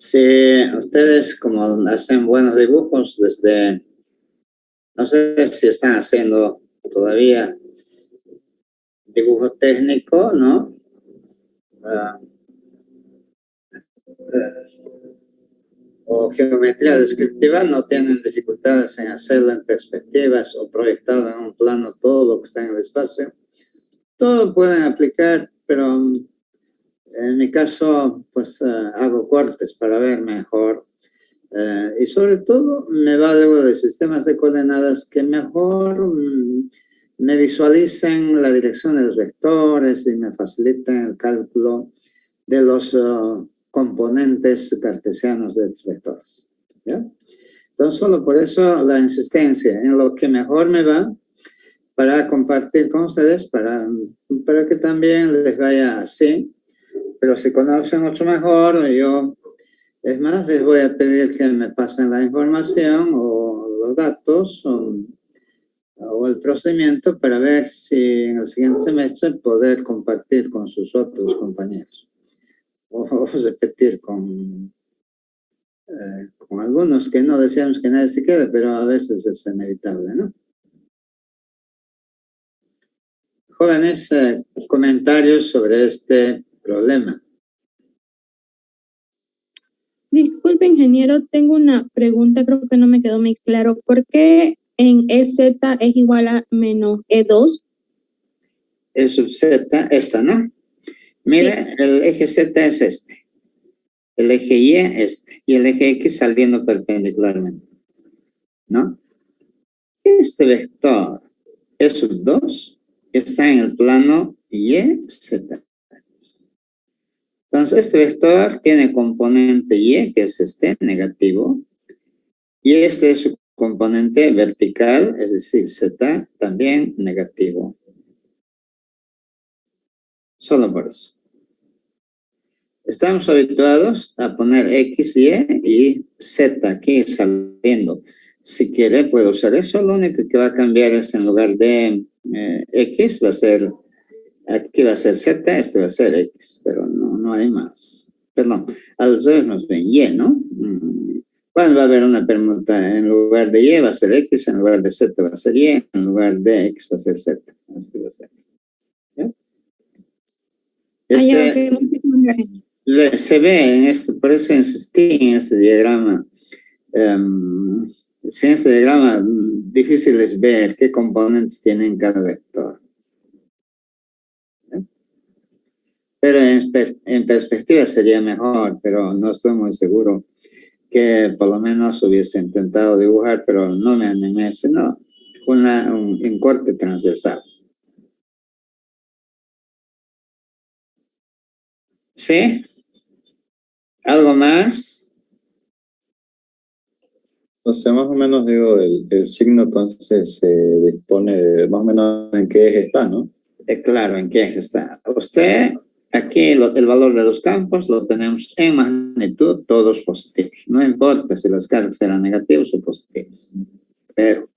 Si ustedes como hacen buenos dibujos desde, no sé si están haciendo todavía dibujo técnico, ¿no? Ah, o geometría descriptiva, no tienen dificultades en hacerlo en perspectivas o proyectado en un plano todo lo que está en el espacio. Todo pueden aplicar, pero en mi caso, pues hago cortes para ver mejor. Y sobre todo me valgo de sistemas de coordenadas que mejor me visualicen la dirección de los vectores y me faciliten el cálculo de los componentes cartesianos de estos vectores. ¿Ya? Entonces, solo por eso la insistencia en lo que mejor me va para compartir con ustedes, para que también les vaya así. Pero si conocen mucho mejor, yo, es más, les voy a pedir que me pasen la información o los datos o el procedimiento para ver si en el siguiente semestre poder compartir con sus otros compañeros o repetir con algunos que no deseamos que nadie se quede, pero a veces es inevitable, ¿no? Jóvenes, comentarios sobre este problema. Disculpe, ingeniero, tengo una pregunta, creo que no me quedó muy claro. ¿Por qué en EZ es igual a menos E2? E sub Z, esta, ¿no? Mire, sí. El eje Z es este. El eje Y, este. Y el eje X saliendo perpendicularmente, ¿no? Este vector E sub 2 está en el plano Y, Z. Entonces, este vector tiene componente Y, que es este, negativo, y este es su componente vertical, es decir, Z, también negativo. Solo por eso. Estamos habituados a poner X, Y Z aquí saliendo. Si quiere, puedo usar eso. Lo único que va a cambiar es en lugar de X, va a ser, aquí va a ser Z, este va a ser X, pero no hay más. Perdón, al revés nos ven Y, ¿no? Bueno, va a haber una permuta. En lugar de Y va a ser X, en lugar de Z va a ser Y, en lugar de X va a ser Z. Así va a ser. ¿Ya? Se ve en este, por eso insistí en este diagrama. Sin este diagrama, difícil es ver qué componentes tienen cada vector. Pero en perspectiva sería mejor, pero no estoy muy seguro que por lo menos hubiese intentado dibujar, pero no me animé, sino un corte transversal. ¿Sí? ¿Algo más? O sea, más o menos digo, el signo entonces se dispone de más o menos en qué eje está, ¿no? Claro, en qué eje está. Usted, aquí el valor de los campos lo tenemos en magnitud, todos positivos. No importa si las cargas serán negativas o positivas. Pero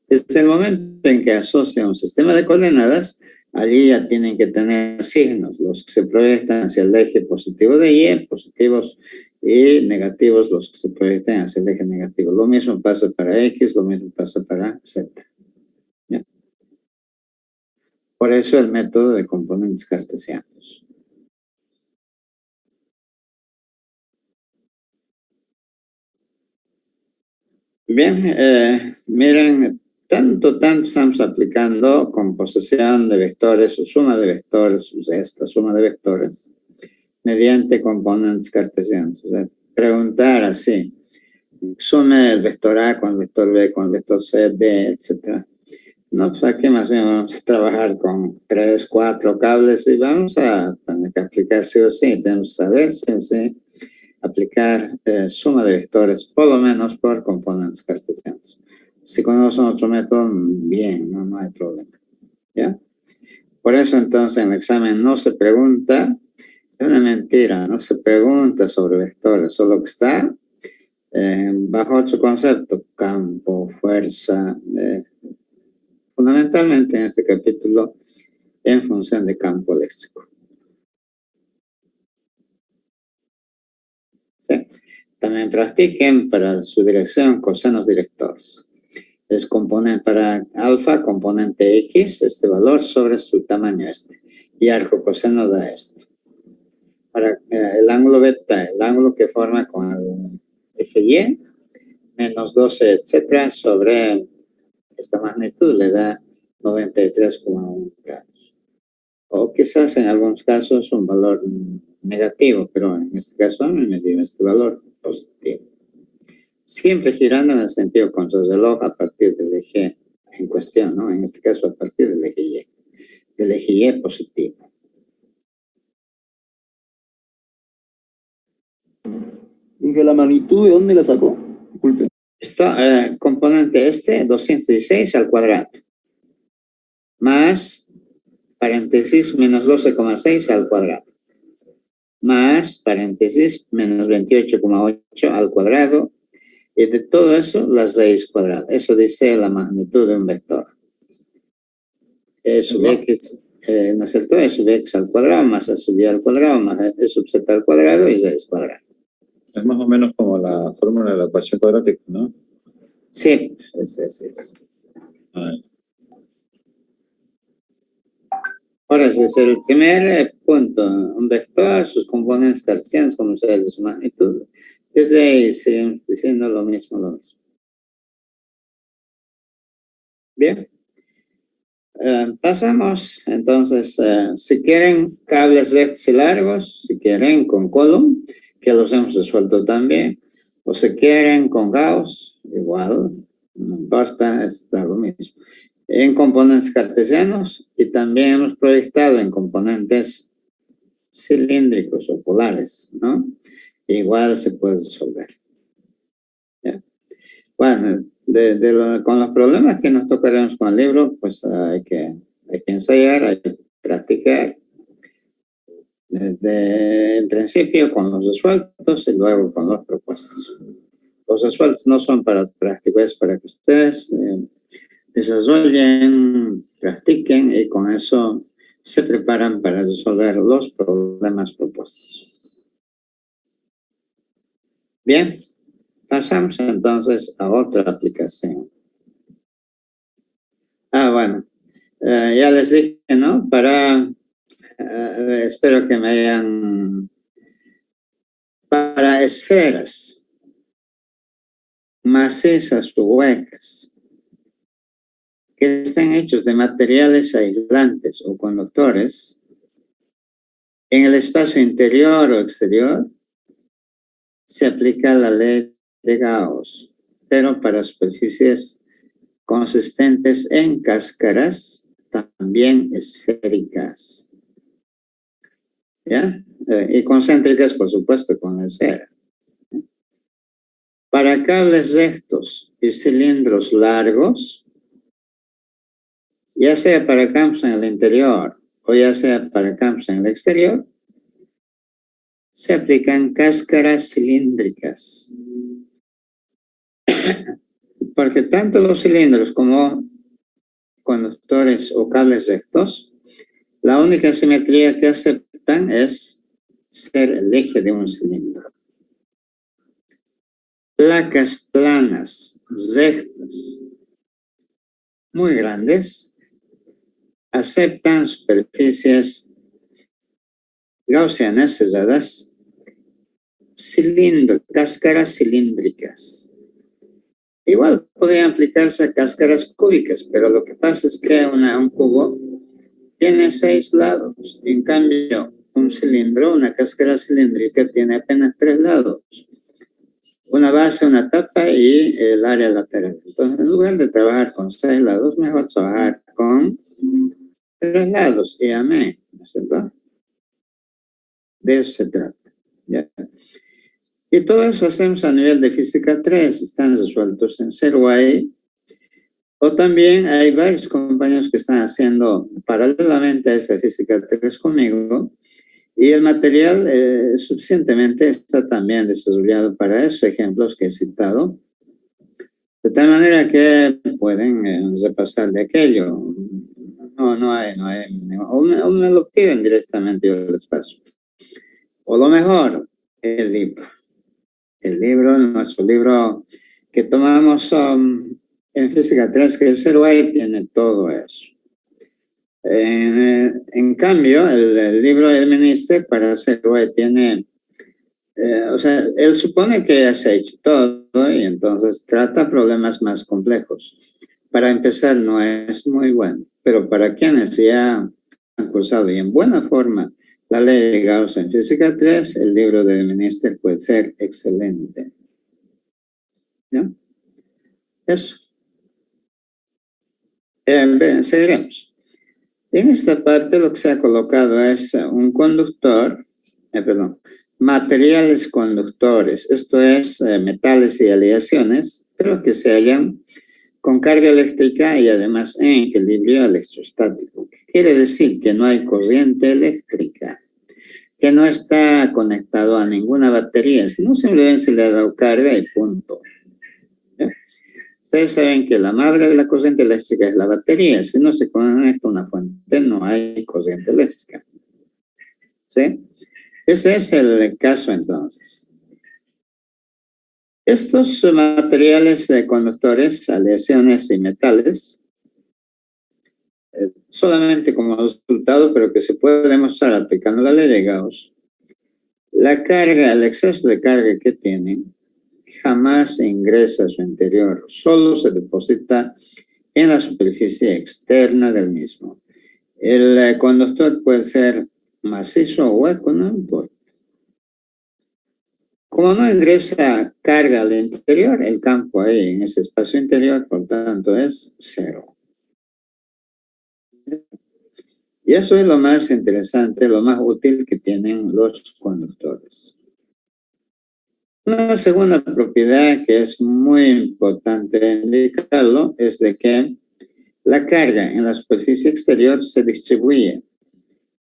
desde el momento en que asocia un sistema de coordenadas, allí ya tienen que tener signos, los que se proyectan hacia el eje positivo de Y, positivos, y negativos, los que se proyectan hacia el eje negativo. Lo mismo pasa para X, lo mismo pasa para Z. ¿Ya? Por eso el método de componentes cartesianos. Bien, miren, tanto estamos aplicando composición de vectores o suma de vectores, o sea, esta suma de vectores, mediante componentes cartesianos. O sea, preguntar así, sume el vector A con el vector B, con el vector C, D, etc. No, pues aquí más bien vamos a trabajar con 3, 4 cables y vamos a tener que aplicar sí o sí, tenemos que saber sí o sí aplicar suma de vectores, por lo menos por componentes cartesianos. Si conocen otro método, bien, no hay problema. ¿Ya? Por eso entonces en el examen no se pregunta, es una mentira, no se pregunta sobre vectores, solo que está bajo otro concepto, campo, fuerza, fundamentalmente en este capítulo en función de campo eléctrico. ¿sí? También practiquen para su dirección cosenos directores. Es componente para alfa, componente X, este valor sobre su tamaño este. Y arco coseno da esto. Para el ángulo beta, el ángulo que forma con el eje Y, menos 12, etcétera, sobre esta magnitud le da 93,1 grados. O quizás en algunos casos un valor negativo, pero en este caso me dio este valor positivo. Siempre girando en el sentido contrarreloj a partir del eje en cuestión, ¿no? En este caso a partir del eje Y. Del eje Y positivo. ¿Y que la magnitud de dónde la sacó? Disculpe. Esto, componente este, 216 al cuadrado. Más, paréntesis, menos 12,6 al cuadrado. Más, paréntesis, menos 28,8 al cuadrado. Y de todo eso, la raíz cuadrada. Eso dice la magnitud de un vector. E sub x, ¿no es cierto? E sub x al cuadrado, más e sub y al cuadrado, más e sub z al cuadrado y raíz cuadrada. Es más o menos como la fórmula de la ecuación cuadrática, ¿no? Sí, es. Ahora, ese es el primer punto. Un vector, sus componentes cartesianos, como sea de su magnitud. Desde ahí seguimos diciendo lo mismo. Bien. Pasamos, entonces, si quieren cables rectos y largos, si quieren con Coulomb, que los hemos resuelto también, o si quieren con Gauss, igual, no importa, está lo mismo. En componentes cartesianos, y también hemos proyectado en componentes cilíndricos o polares, ¿no? Igual se puede resolver. ¿Ya? Bueno, con los problemas que nos tocaremos con el libro, pues hay que ensayar, hay que practicar. En principio con los resueltos y luego con los propuestos. Los resueltos no son para práctico, es para que ustedes desarrollen, practiquen y con eso se preparan para resolver los problemas propuestos. Bien, pasamos entonces a otra aplicación. Bueno, ya les dije, ¿no? Espero que me hayan... Para esferas macizas o huecas que están hechos de materiales aislantes o conductores en el espacio interior o exterior, se aplica la ley de Gauss, pero para superficies consistentes en cáscaras también esféricas. ¿Ya? Y concéntricas, por supuesto, con la esfera. Para cables rectos y cilindros largos, ya sea para campos en el interior o ya sea para campos en el exterior, se aplican cáscaras cilíndricas. Porque tanto los cilindros como conductores o cables rectos, la única simetría que aceptan es ser el eje de un cilindro. Placas planas, rectas, muy grandes, aceptan superficies gaussianas cerradas, cáscaras cilíndricas. Igual podrían aplicarse a cáscaras cúbicas, pero lo que pasa es que un cubo tiene 6 lados. En cambio, un cilindro, una cáscara cilíndrica, tiene apenas 3 lados. Una base, una tapa y el área lateral. Entonces, en lugar de trabajar con 6 lados, mejor trabajar con 3 lados. Y amén, ¿no es cierto? De eso se trata. ¿Ya? Y todo eso hacemos a nivel de física 3, están resueltos en 0Y. O también hay varios compañeros que están haciendo paralelamente a esta física 3 conmigo. Y el material suficientemente está también desarrollado para eso, ejemplos que he citado. De tal manera que pueden repasar de aquello. No hay, o me lo piden directamente, yo les paso. O lo mejor, el libro. nuestro libro que tomamos en Física 3, que el CERUAI tiene todo eso. En cambio, el libro del ministro para CERUAI tiene, o sea, él supone que ya se ha hecho todo y entonces trata problemas más complejos. Para empezar, no es muy bueno, pero para quienes ya han cursado y en buena forma la ley de Gauss en Física 3, el libro del ministro puede ser excelente. ¿Ya? Eso. Seguiremos. En esta parte lo que se ha colocado es un conductor, materiales conductores, esto es metales y aleaciones, pero que se hallan con carga eléctrica y además en equilibrio electrostático. ¿Qué quiere decir? Que no hay corriente eléctrica, que no está conectado a ninguna batería, sino simplemente se le ha dado carga y punto. ¿Ya? Ustedes saben que la madre de la corriente eléctrica es la batería. Si no se conecta a una fuente, no hay corriente eléctrica. ¿Sí? Ese es el caso entonces. Estos materiales conductores, aleaciones y metales, solamente como resultado, pero que se puede demostrar aplicando la ley de Gauss, la carga, el exceso de carga que tienen, jamás ingresa a su interior, solo se deposita en la superficie externa del mismo. El conductor puede ser macizo o hueco, no importa. Como no ingresa carga al interior, el campo ahí en ese espacio interior, por tanto, es cero. Y eso es lo más interesante, lo más útil que tienen los conductores. Una segunda propiedad que es muy importante indicarlo es de que la carga en la superficie exterior se distribuye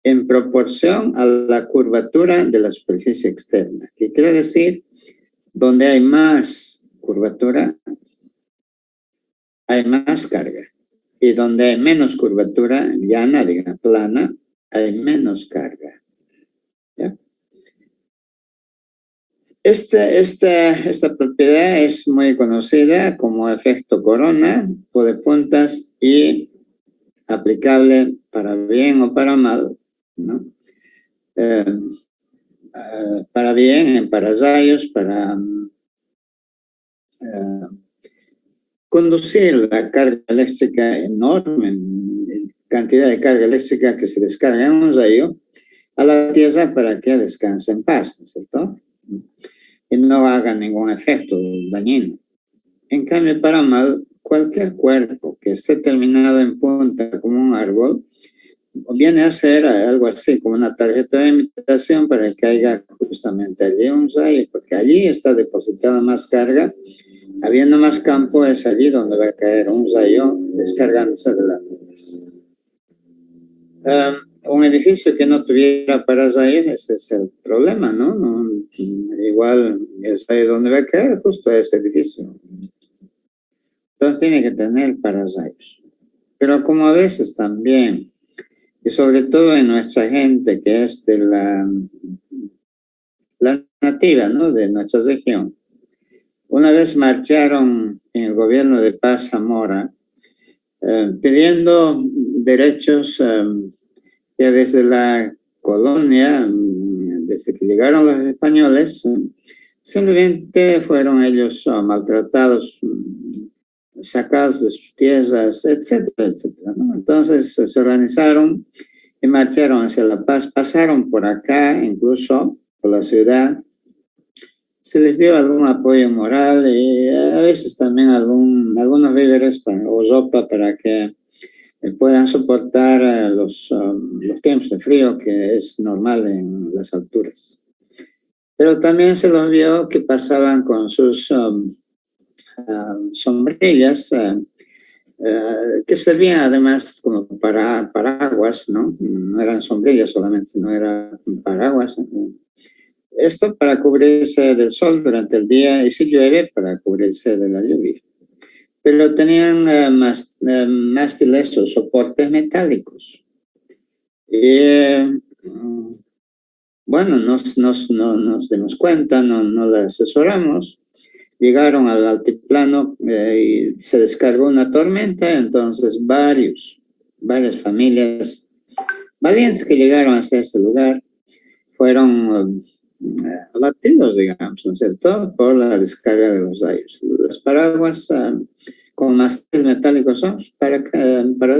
en proporción a la curvatura de la superficie externa. ¿Qué quiere decir? Donde hay más curvatura, hay más carga. Y donde hay menos curvatura, llana, digamos, plana, hay menos carga. ¿Ya? Esta propiedad es muy conocida como efecto corona o de puntas y aplicable para bien o para mal, ¿no? Para bien en pararrayos, para conducir la carga eléctrica enorme, cantidad de carga eléctrica que se descarga en un rayo a la Tierra para que descanse en paz, ¿no es cierto? Y no haga ningún efecto dañino. En cambio, para mal, cualquier cuerpo que esté terminado en punta como un árbol, viene a ser algo así como una tarjeta de invitación para que caiga justamente allí un rayo, porque allí está depositada más carga, habiendo más campo es allí donde va a caer un rayo descargándose de las nubes. Un edificio que no tuviera pararrayos, ese es el problema, ¿no? Igual es ahí donde va a caer justo ese edificio. Entonces tiene que tener pararrayos. Pero como a veces también, y sobre todo en nuestra gente que es de la nativa, ¿no? De nuestra región. Una vez marcharon en el gobierno de Paz Zamora pidiendo derechos que desde la colonia, desde que llegaron los españoles, simplemente fueron ellos maltratados, sacados de sus tierras, etcétera, etcétera, ¿no? Entonces se organizaron y marcharon hacia La Paz, pasaron por acá, incluso por la ciudad, se les dio algún apoyo moral y a veces también algunos víveres o ropa para que puedan soportar los tiempos de frío que es normal en las alturas. Pero también se los vio que pasaban con sus sombrillas que servían además como para paraguas, ¿no? No eran sombrillas solamente, sino eran paraguas. Esto para cubrirse del sol durante el día y si llueve para cubrirse de la lluvia. Pero tenían mástiles o soportes metálicos. Y bueno, no nos dimos cuenta, no la asesoramos. Llegaron al altiplano y se descargó una tormenta, entonces varias familias valientes que llegaron hasta ese lugar fueron abatidos, digamos, ¿no es cierto?, por la descarga de los rayos. Las paraguas con mástiles metálicos son para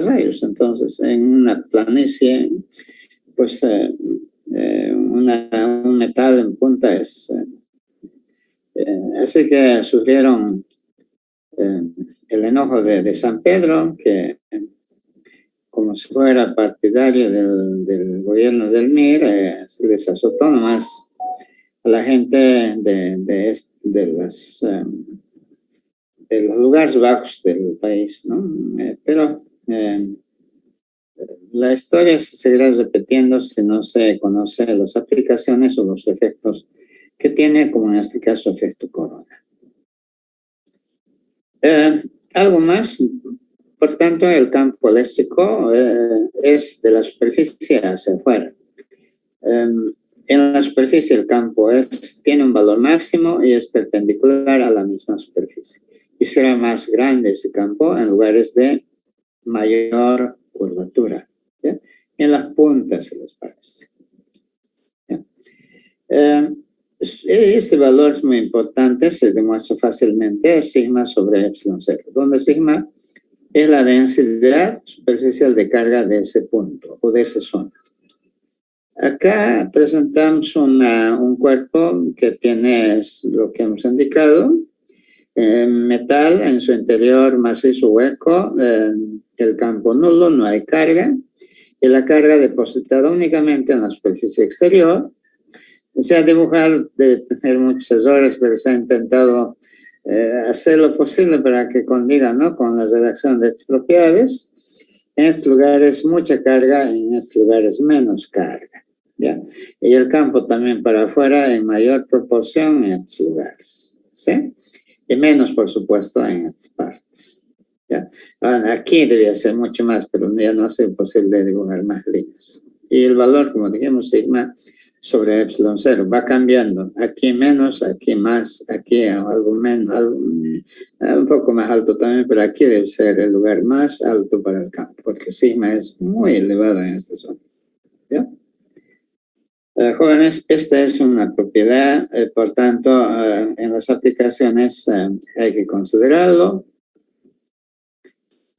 rayos, entonces en una planicie, pues un metal en punta es... así que sufrieron el enojo de San Pedro, que como si fuera partidario del gobierno del MIR, se les azotó nomás a la gente de los lugares bajos del país, ¿no? Pero la historia se seguirá repitiendo si no se conoce las aplicaciones o los efectos que tiene, como en este caso, efecto corona. Algo más, por tanto, el campo eléctrico es de la superficie hacia afuera. En la superficie el campo tiene un valor máximo y es perpendicular a la misma superficie. Y será más grande ese campo en lugares de mayor curvatura. ¿Ya? En las puntas se les parece. Este valor es muy importante, se demuestra fácilmente, es sigma sobre epsilon 0, donde sigma es la densidad superficial de carga de ese punto o de esa zona. Acá presentamos un cuerpo que tiene lo que hemos indicado, metal en su interior macizo hueco, el campo nulo, no hay carga, y la carga depositada únicamente en la superficie exterior. Se ha dibujado, debe tener muchos errores, pero se ha intentado hacer lo posible para que condiga, ¿no?, con la redacción de estas propiedades. En estos lugares mucha carga, en estos lugares menos carga, ¿ya? Y el campo también para afuera en mayor proporción en estos lugares, ¿sí? Y menos, por supuesto, en estas partes, ¿ya? Ahora, aquí debía ser mucho más, pero ya no es posible dibujar más líneas. Y el valor, como dijimos, sigma sobre epsilon 0, va cambiando, aquí menos, aquí más, aquí algo menos, un poco más alto también, pero aquí debe ser el lugar más alto para el campo, porque sigma es muy elevado en esta zona. ¿Ya? Jóvenes, esta es una propiedad, por tanto, en las aplicaciones hay que considerarlo.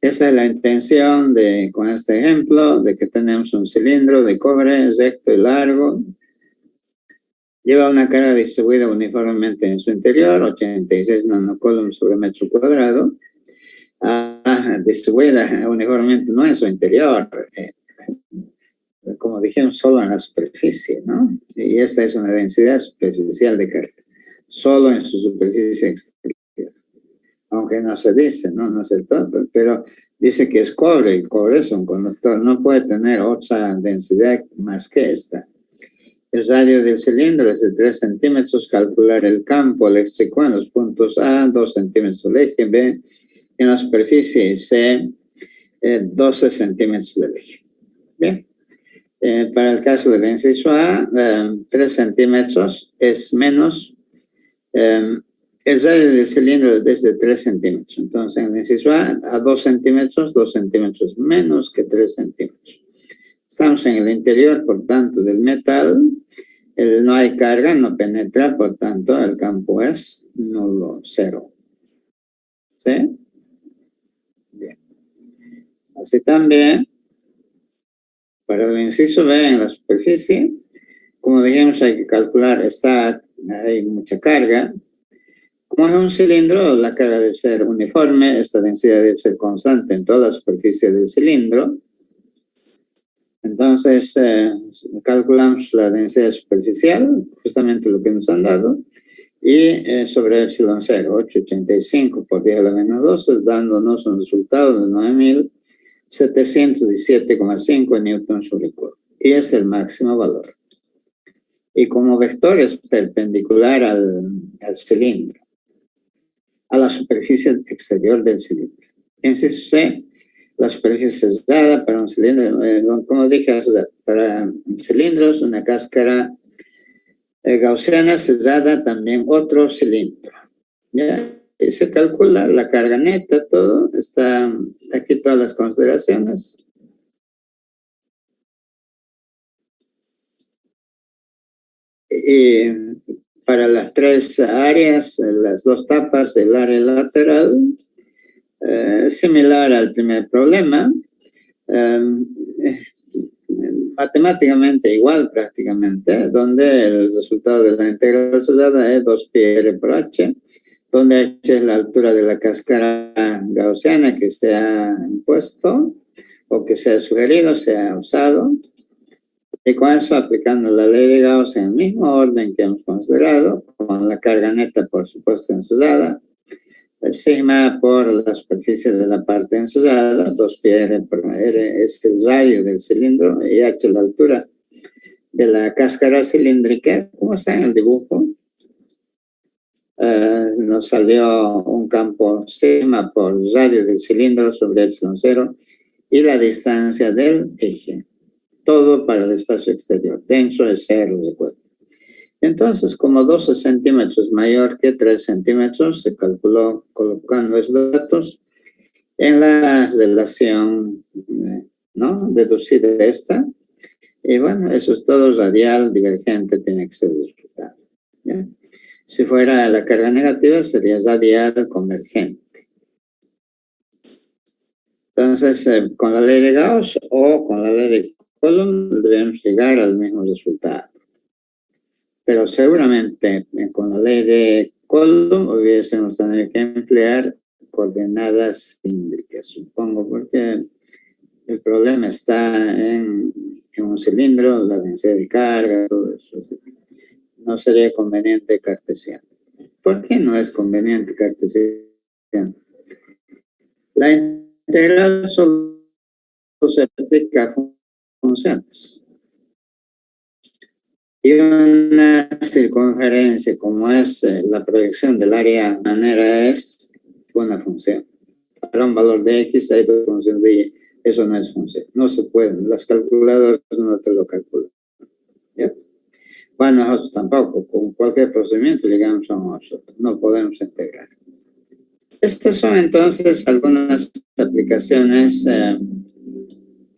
Esa es la intención con este ejemplo, de que tenemos un cilindro de cobre recto y largo. Lleva una carga distribuida uniformemente en su interior, 86 nanocoulombs sobre metro cuadrado. Distribuida uniformemente no en su interior, como dijimos, solo en la superficie, ¿no? Y esta es una densidad superficial de carga, solo en su superficie exterior. Aunque no se dice, ¿no? No es el todo, pero dice que es cobre, y cobre es un conductor, no puede tener otra densidad más que esta. El radio del cilindro es de 3 centímetros, calcular el campo eléctrico en los puntos A, 2 centímetros del eje B, en la superficie C, 12 centímetros del eje. Bien. Para el caso del inciso A, 3 centímetros es menos, el radio del cilindro es desde 3 centímetros, entonces en el inciso A 2 centímetros menos que 3 centímetros. Estamos en el interior, por tanto, del metal, no hay carga, no penetra, por tanto, el campo es nulo, cero. ¿Sí? Bien. Así también, para el inciso B en la superficie, como dijimos, hay que calcular, hay mucha carga. Como es un cilindro, la carga debe ser uniforme, esta densidad debe ser constante en toda la superficie del cilindro. Entonces, calculamos la densidad superficial, justamente lo que nos han dado, y sobre epsilon 0, 885 por 10 a la menos 12, dándonos un resultado de 9.717,5 newtons sobre cuerpo. Y es el máximo valor. Y como vector es perpendicular al cilindro, a la superficie exterior del cilindro. Inciso C, la superficie cerrada para un cilindro, como dije, para cilindros, una cáscara gaussiana sellada también otro cilindro. ¿Ya? Y se calcula la carga neta, todo. Está aquí todas las consideraciones. Y para las tres áreas, las dos tapas, el área lateral, similar al primer problema, matemáticamente igual prácticamente, donde el resultado de la integral sellada es 2πr por h, donde h es la altura de la cáscara gaussiana que se ha impuesto o que se ha sugerido, se ha usado. Y con eso, aplicando la ley de Gauss en el mismo orden que hemos considerado, con la carga neta, por supuesto, ensayada, el sigma por la superficie de la parte ensayada, 2πr por r es el radio del cilindro, y h la altura de la cáscara cilíndrica, como está en el dibujo. Nos salió un campo sigma por radio del cilindro sobre epsilon 0 y la distancia del eje. Todo para el espacio exterior. Dentro es 0, recuerdo. Entonces, como 12 centímetros mayor que 3 centímetros, se calculó colocando esos datos en la relación, ¿no?, deducida de esta. Y bueno, eso es todo. Radial divergente tiene que ser disfrutado, ¿ya? Si fuera la carga negativa, sería radial convergente. Entonces, con la ley de Gauss o con la ley de Coulomb debemos llegar al mismo resultado. Pero seguramente con la ley de Coulomb hubiésemos tenido que emplear coordenadas cilíndricas, supongo, porque el problema está en un cilindro, la densidad de carga, todo eso. No sería conveniente cartesiano. ¿Por qué no es conveniente cartesiano? La integral solo se aplica a funciones. Y una circunferencia como es la proyección del área de manera es una función. Para un valor de x hay dos funciones de y. Eso no es función. No se puede. Las calculadoras no te lo calculan. ¿Ya? Bueno, nosotros tampoco. Con cualquier procedimiento llegamos a nosotros. No podemos integrar. Estas son entonces algunas aplicaciones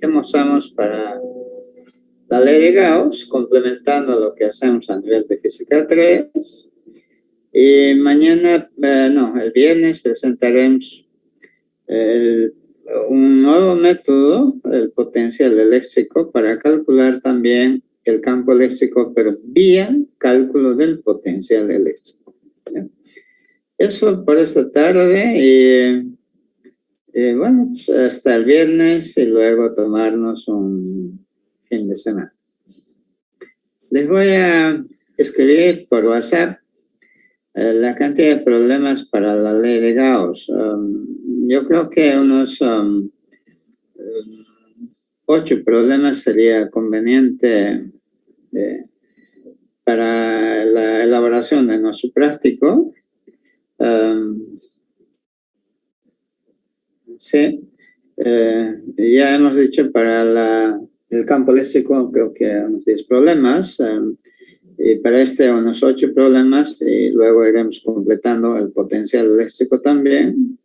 que mostramos para la ley de Gauss, complementando lo que hacemos a nivel de física 3. Y mañana, el viernes presentaremos un nuevo método, el potencial eléctrico, para calcular también el campo eléctrico, pero vía cálculo del potencial eléctrico. ¿Ya? Eso por esta tarde y bueno, pues hasta el viernes y luego tomarnos un fin de semana. Les voy a escribir por WhatsApp la cantidad de problemas para la ley de Gauss. Yo creo que unos 8 problemas sería conveniente para la elaboración de nuestro práctico. Sí, ya hemos dicho para el campo eléctrico creo que unos 10 problemas, y para unos 8 problemas, y luego iremos completando el potencial eléctrico también,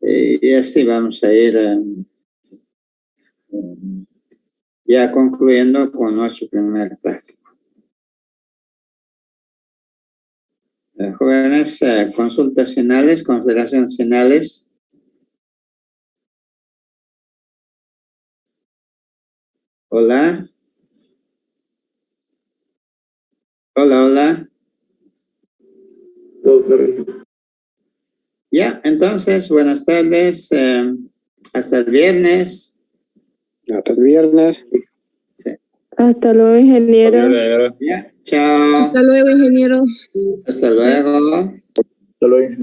y así vamos a ir ya concluyendo con nuestro primer práctico. Jóvenes, consultas finales, consideraciones finales. Hola. Hola. Ya, entonces, buenas tardes. Hasta el viernes. Hasta el viernes. Sí. Hasta luego, ingeniero. Ya, chao. Hasta luego, ingeniero. Hasta luego. Hasta luego.